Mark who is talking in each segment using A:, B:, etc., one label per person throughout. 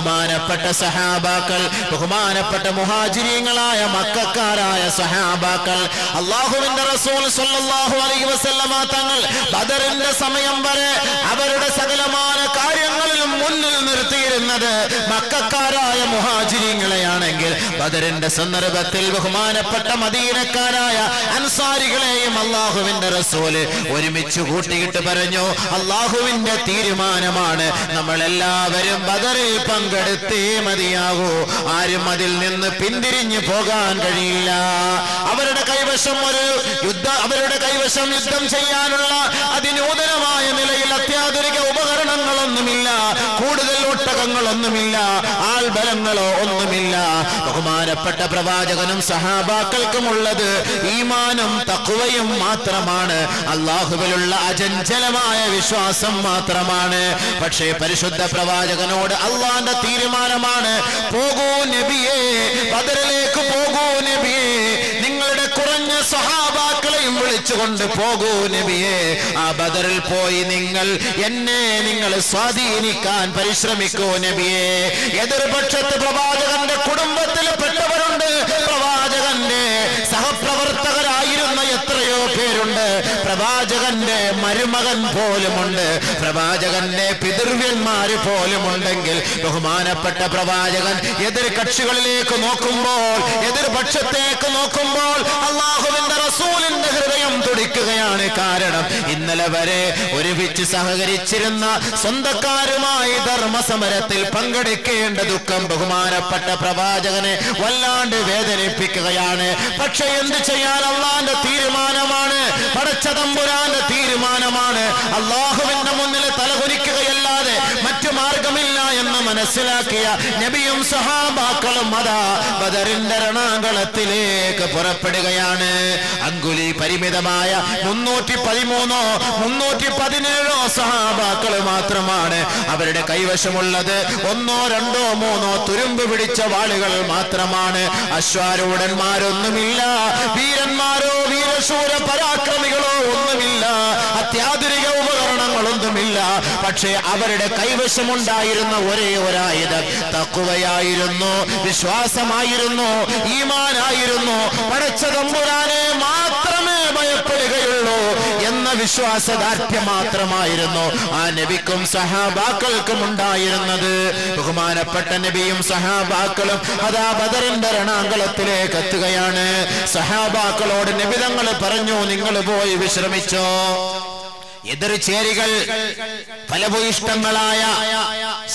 A: ബഹുമാനപ്പെട്ട സഹാബാക്കൾ, ബഹുമാനപ്പെട്ട മുഹാജിരീങ്ങളായ മക്കക്കാരായ സഹാബാക്കൾ, അല്ലാഹുവിന്റെ റസൂൽ സ്വല്ലല്ലാഹു അലൈഹി വസല്ലമ തങ്ങൾ ബദറിന്റെ സമയം വരെ അവരുടെ സകലമായ കാര്യങ്ങളിലും മുന്നിൽ നിർത്തിയിരുന്നത് മക്കക്കാരായ മുഹാജിരീങ്ങളെയാണെങ്കിൽ ബദറിന്റെ സന്ദർഭത്തിൽ ബഹുമാനപ്പെട്ട മദീനക്കാരായ അൻസാരികളെയും അല്ലാഹുവിന്റെ റസൂൽ ഒരുമിച്ച് കൂട്ടിയിട്ട് പറഞ്ഞു, അല്ലാഹുവിന്റെ തീരുമാനമാണ്, നമ്മളെല്ലാവരും ബദറിൽ പങ്കെടുത്തേ മതിയാകൂ. ആരും അതിൽ നിന്ന് പിന്തിരിഞ്ഞു പോകാൻ കഴിയില്ല. അവരുടെ കൈവശം യുദ്ധം ചെയ്യാനുള്ള അതിനൂതനമായ നിലയിൽ അത്യാധുനിക ഉപകരണങ്ങളൊന്നുമില്ല, കൂടുതൽ ഒട്ടകങ്ങളൊന്നുമില്ല, ആൾബലങ്ങളോ ഒന്നുമില്ല. ബഹുമാനപ്പെട്ട പ്രവാചകനും സഹാബാക്കൾക്കുമുള്ളത് ഈമാനും തഖ്വയും മാത്രമാണ്, അല്ലാഹുവിലുള്ള അചഞ്ചലമായ വിശ്വാസം മാത്രമാണ്. പക്ഷേ പരിശുദ്ധ പ്രവാചകനോട് അള്ളാന്റെ തീരുമാനമാണ്, പോകൂ നബിയേ, ബദറിലേക്ക് പോകൂ നബിയേ, നിങ്ങളുടെ കുറഞ്ഞ സഹാബാക്കളെയും വിളിച്ചുകൊണ്ട് പോകൂ നബിയേ, ആ ബദറിൽ പോയി നിങ്ങൾ സ്വാധീനിക്കാൻ പരിശ്രമിക്കൂ നബിയേ. എതിർപക്ഷത്ത് പ്രവാചകന്റെ കുടുംബത്തിൽ പെട്ടവരുണ്ട്, പ്രവാചകന്റെ സഹപ്രവർത്തകരായിരുന്ന എത്രയോ പേരുണ്ട്, പ്രവാചകന്റെ മരുമകൻ പോലുമുണ്ട്, പ്രവാചകന്റെ പിതൃവ്യന്മാര് പോലുമുണ്ടെങ്കിൽ ബഹുമാനപ്പെട്ട പ്രവാചകൻ എതിർ കക്ഷികളിലേക്ക് നോക്കുമ്പോൾ, എതിർപക്ഷത്തേക്ക് നോക്കുമ്പോൾ അല്ലാഹുവിന്റെ റസൂലിന്റെ ഹൃദയം തുടിക്കുകയാണ്. കാരണം ഇന്നലെ വരെ ഒരുമിച്ച് സഹകരിച്ചിരുന്ന സ്വന്തക്കാരുമായി ധർമ്മസമരത്തിൽ പങ്കെടുക്കേണ്ട ദുഃഖം ബഹുമാനപ്പെട്ട പ്രവാചകനെ വല്ലാണ്ട് വേദനിപ്പിക്കുകയാണ്. പക്ഷെ എന്ത് ചെയ്യാൻ, അള്ളാന്റെ തീരുമാനമാണ്, പടച്ച തമ്പുരാന്റെ തീരുമാനമാണ്. അള്ളാഹുവിന്റെ മുന്നിൽ തലകുനിക്കുകയല്ലാതെ മറ്റു മാർഗമില്ല എന്ന് മനസ്സിലാക്കിയ നബിയും സഹാബാക്കളും അതാ ബദറിന്റെ രണാങ്കളത്തിലേക്ക് പുറപ്പെടുകയാണ്. അങ്കുലി പരിമിതമായ 313 317 സഹാബാക്കൾ മാത്രമാണ്. അവരുടെ കൈവശമുള്ളത് 1 2 3 തുരുമ്പ് പിടിച്ച വാളുകൾ മാത്രമാണ്. അശ്വാരൂഢന്മാരൊന്നുമില്ല, വീരന്മാരോ വീരശൂര പരാക്രമികളോ ഒന്നുമില്ല, അത്യാധുനിക ഉപകരണങ്ങളൊന്നുമില്ല. പക്ഷേ അവരുടെ കൈവശമുണ്ടായിരുന്ന ഒരേ ഒരായുധം തഖ്വയായിരുന്നു, വിശ്വാസമായിരുന്നു, ഈമാനായിരുന്നു. പടച്ച തമ്പുരാനെ മാത്രമേ ഭയപ്പെടുകയുള്ളൂ എന്ന വിശ്വാസദാർഢ്യം മാത്രമായിരുന്നു ആ നബിക്കും സഹാബാക്കൾക്കും ഉണ്ടായിരുന്നത്. ബഹുമാനപ്പെട്ട നബിയും സഹാബാക്കളും അതാ ബദറിന്റെ രണാങ്കളത്തിലേക്ക് എത്തുകയാണ്. സഹാബാക്കളോട് നബി തങ്ങൾ പറഞ്ഞു, നിങ്ങൾ പോയി വിശ്രമിച്ചോ. എതിർചേരികൾ ഫലഭൂയിഷ്ടങ്ങളായ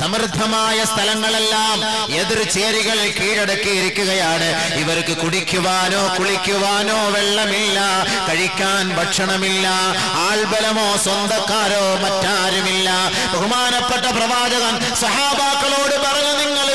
A: സമൃദ്ധമായ സ്ഥലങ്ങളെല്ലാം എതിർചേരികൾ കീഴടക്കിയിരിക്കുകയാണ്. ഇവർക്ക് കുടിക്കുവാനോ കുളിക്കുവാനോ വെള്ളമില്ല, കഴിക്കാൻ ഭക്ഷണമില്ല, ആൾബലമോ സ്വന്തക്കാരോ മറ്റാരുമില്ല. ബഹുമാനപ്പെട്ട പ്രവാചകൻ സഹാബാക്കളോട് പറഞ്ഞു, നിങ്ങൾ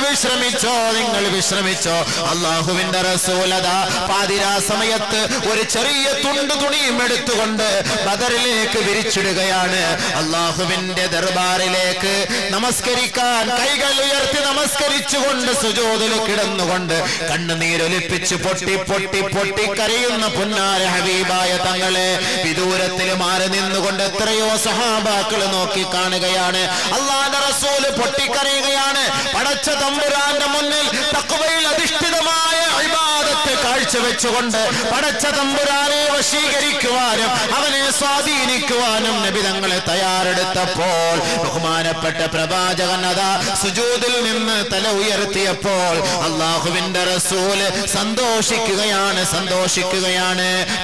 A: വിശ്രമിച്ചോ. അല്ലാഹുവിന്റെ റസൂലതാ പാതിരാ സമയത്ത് ഒരു ചെറിയ തുണിയും എടുത്തുകൊണ്ട് ബദറിലേക്ക് വിരിച്ചിടുകയാണ്. അല്ലാഹുവിന്റെ ദർബാറിലേക്ക് നമസ്കരിക്കാൻ കൈകൾ ഉയർത്തി നമസ്കരിച്ചുകൊണ്ട് സുജൂദിൽ കിടന്നുകൊണ്ട് കണ്ണുനീരൊലിപ്പിച്ച് പൊട്ടി കരയുന്ന പുന്നാര ഹബീബായ തങ്ങളെ വിദൂരത്തിൽ മാറി നിന്നുകൊണ്ട് എത്രയോ സഹാബാക്കൾ നോക്കി കാണുകയാണ്. അല്ലാഹുവിന്റെ റസൂൽ പൊട്ടിക്കരയുകയാണ്. പടച്ച തമ്പുരാന്റെ മുന്നിൽ തഖ്വയിൽ അധിഷ്ഠിതമായ ഇബാദത്ത് കാഴ്ചവെച്ചുകൊണ്ട് പടച്ച തമ്പുരാനെ വശീകരിക്കുവാനും അവനെ സ്വാധീനിക്കുവാനും നബി തങ്ങളെ തയ്യാറെടുത്തപ്പോൾ ബഹുമാനപ്പെട്ട പ്രവാചകൻ അതാ സുജൂദിൽ നിന്ന് തല ഉയർത്തിയപ്പോൾ അല്ലാഹുവിന്റെ റസൂൽ സന്തോഷിക്കുകയാണ്.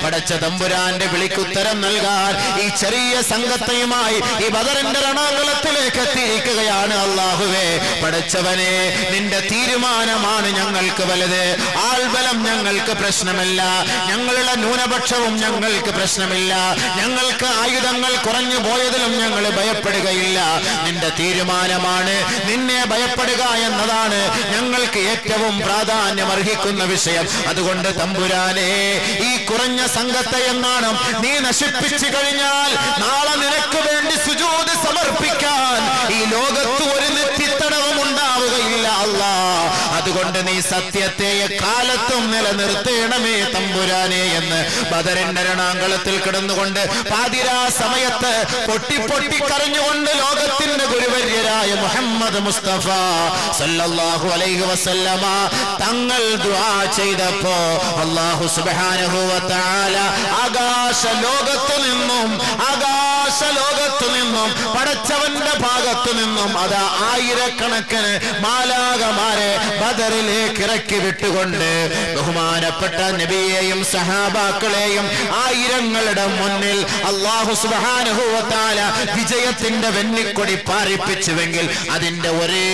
A: പടച്ച തമ്പുരാന്റെ വിളിക്കുത്തരം നൽകാൻ ഈ ചെറിയ സംഘത്തെയുമായി ഈ ബദറിന്റെ രണാങ്കളത്തിലേക്ക് എത്തിയിരിക്കുകയാണ്. അല്ലാഹുവേ, പടച്ചവനെ, നിന്റെ തീരുമാനമാണ് ഞങ്ങൾക്ക് വലുത്. ആൾബലം ഞങ്ങൾക്ക് പ്രശ്നമല്ല, ഞങ്ങളുടെ ന്യൂനപക്ഷവും ഞങ്ങൾക്ക് പ്രശ്നമില്ല, ഞങ്ങൾക്ക് ആയുധങ്ങൾ കുറഞ്ഞു പോയതിലും ഞങ്ങൾ ഭയപ്പെടുകയില്ല. നിന്റെ തീരുമാനമാണ്, നിന്നെ ഭയപ്പെടുക എന്നതാണ് ഞങ്ങൾക്ക് ഏറ്റവും പ്രാധാന്യം അർഹിക്കുന്ന വിഷയം. അതുകൊണ്ട് തമ്പുരാനെ, ഈ കുറഞ്ഞ സംഘത്തെ എങ്ങാനും നീ നശിപ്പിച്ചു കഴിഞ്ഞാൽ നാളെ നിനക്ക് വേണ്ടി സുജൂദ് സമർപ്പിക്കാൻ ഈ ലോകത്ത് ഒരു നെറ്റിത്തടവും ഉണ്ടാവുകയില്ല അല്ലാഹ്. അതുകൊണ്ട് അതുകൊണ്ട് നീ സത്യത്തെ കാലത്തും നിലനിർത്തേണമേ തമ്പുരാനെ എന്ന് ബദറിന്റെ രണാങ്കളത്തിൽ കിടന്നുകൊണ്ട് പാതിരാ സമയത്ത് പൊട്ടി പൊട്ടി കരഞ്ഞുകൊണ്ട് ലോകത്തിന്റെ ഗുരുവര്യരായ മുഹമ്മദ് മുസ്തഫ സല്ലല്ലാഹു അലൈഹി വസല്ലമ തങ്ങൾ ദുആ ചെയ്തപ്പോ അല്ലാഹു സുബ്ഹാനഹു വ തആല ആകാശ ലോകത്തു നിന്നും പടച്ചവന്റെ ഭാഗത്തു നിന്നും അതാ ആയിരക്കണക്കിന് മാലാഖമാരെ ബദറിലേക്ക് ഇറക്കി വിട്ടുകൊണ്ട് ബഹുമാനപ്പെട്ട നബിയെയും സഹാബാക്കളെയും ആയിരങ്ങളുടെ മുന്നിൽ അല്ലാഹു സുബ്ഹാനഹു വ തആല വിജയത്തിന്റെ വെന്നിക്കൊടി പാറിപ്പിച്ചുവെങ്കിൽ അതിന്റെ ഒരേ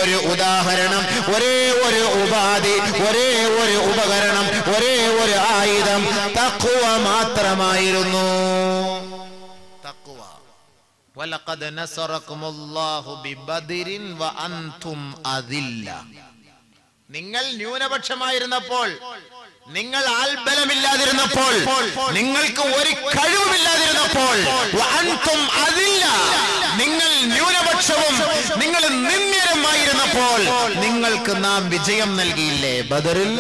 A: ഒരു ഉദാഹരണം, ഒരേ ഒരു ഉപാധി, ഒരേ ഒരു ഉപകരണം, ഒരേ ഒരു ആയുധം തഖ്വ മാത്രമായിരുന്നു. തഖ്വ. വലഖദ് നസറകുമുല്ലാഹു ബിബദരിൻ വഅൻതും അദില്ല. നിങ്ങൾ ന്യൂനപക്ഷമായിരുന്നപ്പോൾ, നിങ്ങൾ ആൽബലമില്ലാതിരുന്നപ്പോൾ, നിങ്ങൾക്ക് ഒരു കഴിവുമില്ലാതിരുന്നപ്പോൾ, വഅൻതും അദില്ല, നിങ്ങൾ ന്യൂനപക്ഷവും നിങ്ങൾ നിന്ദ്യരുമായിരുന്നപ്പോൾ നിങ്ങൾക്ക് നാം വിജയം നൽകിയില്ലേ ബദറിൽ?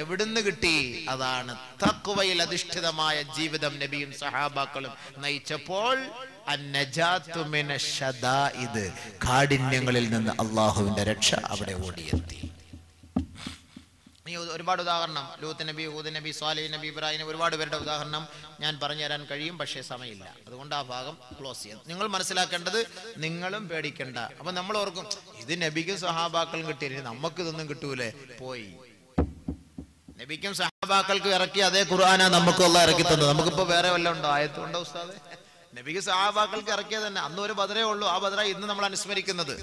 A: എവിടുന്ന് കിട്ടി? അതാണ് തഖ്വയിൽ അധിഷ്ഠിതമായ ജീവിതം നബിയും സഹാബാക്കളും നയിച്ചപ്പോൾ അന്നജാതു മിനശ് ശദാഇദ്, കാഠിന്യങ്ങളിൽ നിന്ന് അല്ലാഹുവിന്റെ രക്ഷ അവിടെ ഓടിയെത്തി. ഒരുപാട് ഉദാഹരണം, ലൂത്ത് നബി, ഹൂദ് നബി, സ്വാലിഹ് നബി, ഇബ്രാഹിം, ഒരുപാട് പേരുടെ ഉദാഹരണം ഞാൻ പറഞ്ഞു തരാൻ കഴിയും, പക്ഷേ സമയമില്ല. അതുകൊണ്ട് ആ ഭാഗം ക്ലോസ് ചെയ്യാം. നിങ്ങൾ മനസ്സിലാക്കേണ്ടത്, നിങ്ങളും പേടിക്കണ്ട. അപ്പൊ നമ്മൾ ഓർക്കും ഇത് നബിക്കും സഹാബാക്കളും കിട്ടിയില്ല, നമുക്ക് ഇതൊന്നും കിട്ടൂലേ. പോയി. നബിക്കും സഹാബാക്കൾക്കും ഇറക്കി അതേ ഖുർആനാ നമുക്കും അല്ലാഹ് ഇറക്കി തന്നത്. നമുക്കിപ്പോ വേറെ വല്ലതും ഉണ്ടോ? ആയത്തുണ്ടോ ഉസ്താദേ? നബിക്ക് സഹാബാക്കൾക്ക് ഇറക്കിയത് തന്നെ. അന്ന് ഒരു ബദറേ ഉള്ളൂ. ആ ബദറ ഇന്ന് നമ്മൾ അനുസ്മരിക്കുന്നത്.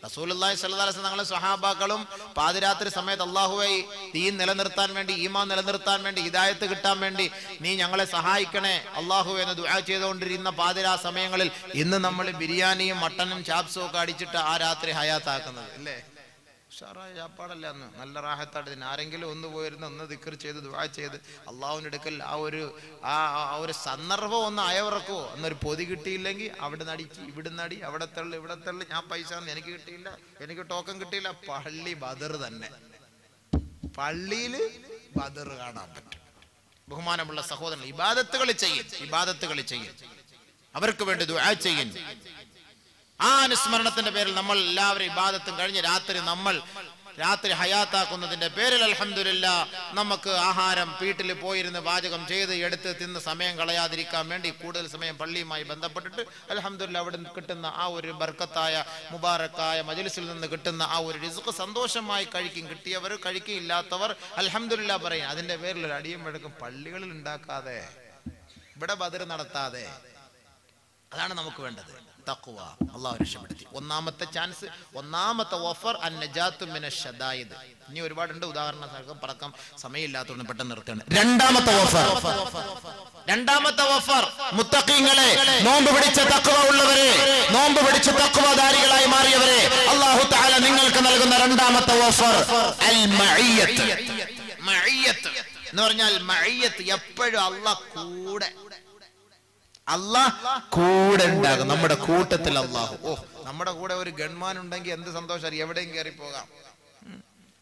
A: റസൂലുള്ളാഹി സ്വല്ലല്ലാഹു അലൈഹി വസല്ലം തങ്ങളെ സ്വഹാബാക്കളും പാതിരാത്രി സമയത്ത് അല്ലാഹുവേ ദീൻ നിലനിർത്താൻ വേണ്ടി, ഈമാൻ നിലനിർത്താൻ വേണ്ടി, ഹിദായത്ത് കിട്ടാൻ വേണ്ടി നീ ഞങ്ങളെ സഹായിക്കണേ അല്ലാഹുവേ എന്ന് ദുആ ചെയ്തുകൊണ്ടിരുന്ന പാതിരാ സമയങ്ങളിൽ ഇന്ന് നമ്മൾ ബിരിയാണിയും മട്ടനും ചാപ്സും ഒക്കെ അടിച്ചിട്ട് ആ രാത്രി ഹയാത്താക്കുന്നത് അല്ലേ? ഉഷാറായ ചാപ്പാടല്ല അന്ന്, നല്ല റാഹത്തായിട്ട്. ആരെങ്കിലും ഒന്ന് പോയിരുന്ന് ഒന്ന് ദിക്ർ ചെയ്ത് ദുആ ചെയ്ത് അള്ളാഹുവിന്റെ അടുക്കൽ ആ ഒരു സന്ദർഭം ഒന്ന് അയവിറക്കുവോ? എന്നൊരു പൊതി കിട്ടിയില്ലെങ്കിൽ അവിടെ നടിച്ച് ഇവിടുന്ന് അടി, അവിടെ തള്ളി ഇവിടെ തള്ളി, ഞാൻ പൈസ എനിക്ക് കിട്ടിയില്ല, എനിക്ക് ടോക്കൺ കിട്ടിയില്ല. പള്ളി ബദർ തന്നെ, പള്ളിയില് ബദർ കാണാൻ പറ്റും. ബഹുമാനമുള്ള സഹോദരൻ, ഇബാദത്തുകൾ ചെയ്യും, അവർക്ക് വേണ്ടി ദുആ ചെയ്യും. ആ അനുസ്മരണത്തിന്റെ പേരിൽ നമ്മൾ എല്ലാവരും ഇബാദത്തും കഴിഞ്ഞ് രാത്രി ഹയാത്താക്കുന്നതിന്റെ പേരിൽ അൽഹംദുലില്ലാഹ് നമുക്ക് ആഹാരം വീട്ടിൽ പോയിരുന്ന് പാചകം ചെയ്ത് എടുത്ത് തിന്ന് സമയം കളയാതിരിക്കാൻ വേണ്ടി കൂടുതൽ സമയം പള്ളിയുമായി ബന്ധപ്പെട്ടിട്ട് അൽഹംദുലില്ലാഹ് അവിടെ കിട്ടുന്ന ആ ഒരു ബർക്കത്തായ മുബാറക്കായ മജ്ലിസിൽ നിന്ന് കിട്ടുന്ന ആ ഒരു റിസ്ക് സന്തോഷമായി കഴിക്കും. കിട്ടിയവർ കഴിക്കില്ലാത്തവർ അൽഹംദുലില്ലാഹ് പറയും. അതിന്റെ പേരിൽ ഒരു അടിയും വഴക്കും പള്ളികളിൽ ഉണ്ടാക്കാതെ, ഇവിടെ ബദർ നടത്താതെ. അതാണ് നമുക്ക് വേണ്ടത്. തഖ്വ. അല്ലാഹു രക്ഷപ്പെടുത്തി. ഒന്നാമത്തെ ചാൻസ്, ഒന്നാമത്തെ ഓഫർ അന്നജാതു മിനശ് ശദായിദ്. ഇനി ഒരുപാടുണ്ട് ഉദാഹരണം, പറക്കാം സമയമില്ലാത്തതുകൊണ്ട് പെട്ടെന്ന് നിർത്തുകയാണ്. രണ്ടാമത്തെ ഓഫർ മുത്തഖീങ്ങളെ, നോമ്പ് പിടിച്ച തഖ്വ ഉള്ളവരെ, നോമ്പ് പിടിച്ച തഖ്വധാരികളായി മാറിയവരെ, അല്ലാഹു തആല നിങ്ങൾക്ക് നൽകുന്ന രണ്ടാമത്തെ ഓഫർ അൽ മഇയ്യത്ത്. മഇയ്യത്ത് എന്ന് പറഞ്ഞാൽ മഇയ്യത്ത് എപ്പോഴും അല്ലാഹ് കൂടെ ഉണ്ടാകും. നമ്മുടെ കൂട്ടത്തിൽ അല്ലാഹു. നമ്മുടെ കൂടെ ഒരു ഗൺമാൻ ഉണ്ടെങ്കിൽ എന്ത് സന്തോഷം, എവിടെയും കയറി പോകാം.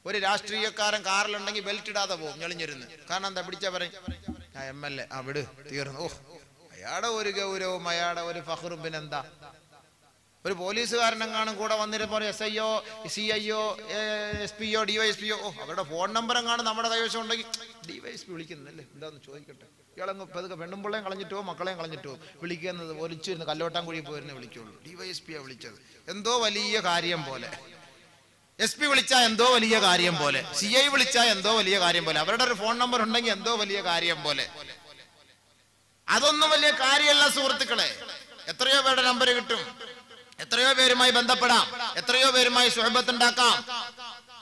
A: ഒരു രാഷ്ട്രീയക്കാരൻ കാറിലുണ്ടെങ്കിൽ ബെൽറ്റ് ഇടാതെ പോകും ഞെളിഞ്ഞിരുന്ന്. കാരണം എന്താ? പിടിച്ചാ പറയും MLA അവിടെ തീർന്നു. അയാളുടെ ഒരു ഗൗരവവും അയാളുടെ ഒരു ഫഖറും. പിന്നെന്താ? ഒരു പോലീസുകാരനെങ്ങാനും കൂടെ വന്നിട്ട് പറയും SIO, CIO, SPO, DYSPO, അവരുടെ ഫോൺ നമ്പർ എങ്ങാനും നമ്മുടെ കൈവശം ഉണ്ടെങ്കിൽ DYSP വിളിക്കുന്നില്ലേ, എന്താന്ന് ചോദിക്കട്ടെ. ഇയാളങ്ങ് പതുക്കെ പെണ്ണും പിള്ളേയും കളഞ്ഞിട്ടോ മക്കളെയും കളഞ്ഞിട്ടോ വിളിക്കുന്നത് ഒലിച്ചിരുന്ന് കല്ലോട്ടാൻ കുഴി പോയിരുന്നേ വിളിക്കുള്ളൂ. DYSP വിളിച്ചത് എന്തോ വലിയ കാര്യം പോലെ, SP വിളിച്ചാൽ എന്തോ വലിയ കാര്യം പോലെ, CI വിളിച്ചാൽ എന്തോ വലിയ കാര്യം പോലെ, അവരുടെ ഒരു ഫോൺ നമ്പർ ഉണ്ടെങ്കിൽ എന്തോ വലിയ കാര്യം പോലെ. അതൊന്നും വലിയ കാര്യമല്ല സുഹൃത്തുക്കളെ. എത്രയോ പേരുടെ നമ്പർ കിട്ടും, എത്രയോ പേരുമായി ബന്ധപ്പെടാം, എത്രയോ പേരുമായി സുഹബത്ത് ഉണ്ടാക്കാം.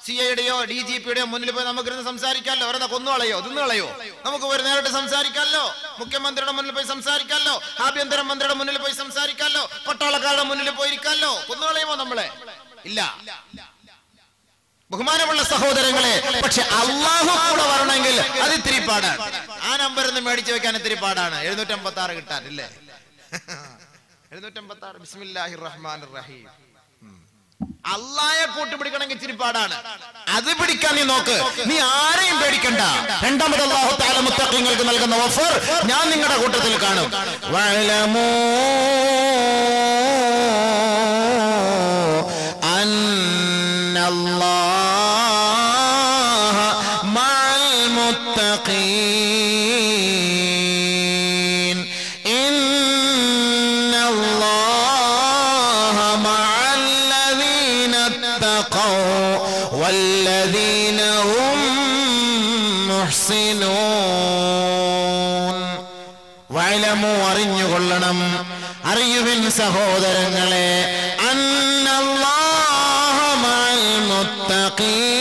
A: CIയുടെയോ DGPയുടെയോ മുന്നിൽ പോയി നമുക്കിരുന്ന് സംസാരിക്കാമല്ലോ. അവരെ കൊന്നുകളയോ തിന്നുകളയോ നമുക്ക് ഒരു നേരിട്ട് സംസാരിക്കാമല്ലോ. മുഖ്യമന്ത്രിയുടെ മുന്നിൽ പോയി സംസാരിക്കാമല്ലോ, ആഭ്യന്തര മന്ത്രിയുടെ മുന്നിൽ പോയി സംസാരിക്കാമല്ലോ, പട്ടാളക്കാരുടെ മുന്നിൽ പോയിരിക്കാമല്ലോ. കൊന്നുകളയുമോ നമ്മളെ? ഇല്ല. ബഹുമാനമുള്ള സഹോദരങ്ങളെ, പക്ഷെ അല്ലാഹു കൂടെ വരണമെങ്കിൽ അത് ഇത്തിരി പാടാണ്. ആ നമ്പർ ഒന്ന് മേടിച്ചു വെക്കാൻ ഇത്തിരി പാടാണ്. 756 കിട്ടാൻ ഇല്ലേ? 756 ബിസ്മില്ലാഹിർ റഹ്മാനിർ റഹീം. അല്ലാഹയെ കൂട്ടുപിടിക്കണമെങ്കിൽ ഇച്ചിരി പാടാണ്. അത് പിടിക്കാൻ നീ നോക്ക്, നീ ആരെയും പേടിക്കണ്ട. രണ്ടാമത് അല്ലാഹു തആല മുത്തഖീങ്ങൾക്ക് നൽകുന്ന ഓഫർ ഞാൻ നിങ്ങളുടെ കൂട്ടത്തിൽ കാണും. വഅലമൂ അന്നല്ലാഹ മഅൽ മുത്തഖീൻ ഇന്നല്ലാഹ മഅല്ലദീന തഖൗ വല്ലദീന ഹും മുഹ്സിനൂൻ. വഅലമൂ അറിഞ്ഞുകൊള്ളണം, അറിയുവിൻ സഹോദരങ്ങളെ, അന്നല്ലാഹ മഅൽ മുത്തഖീൻ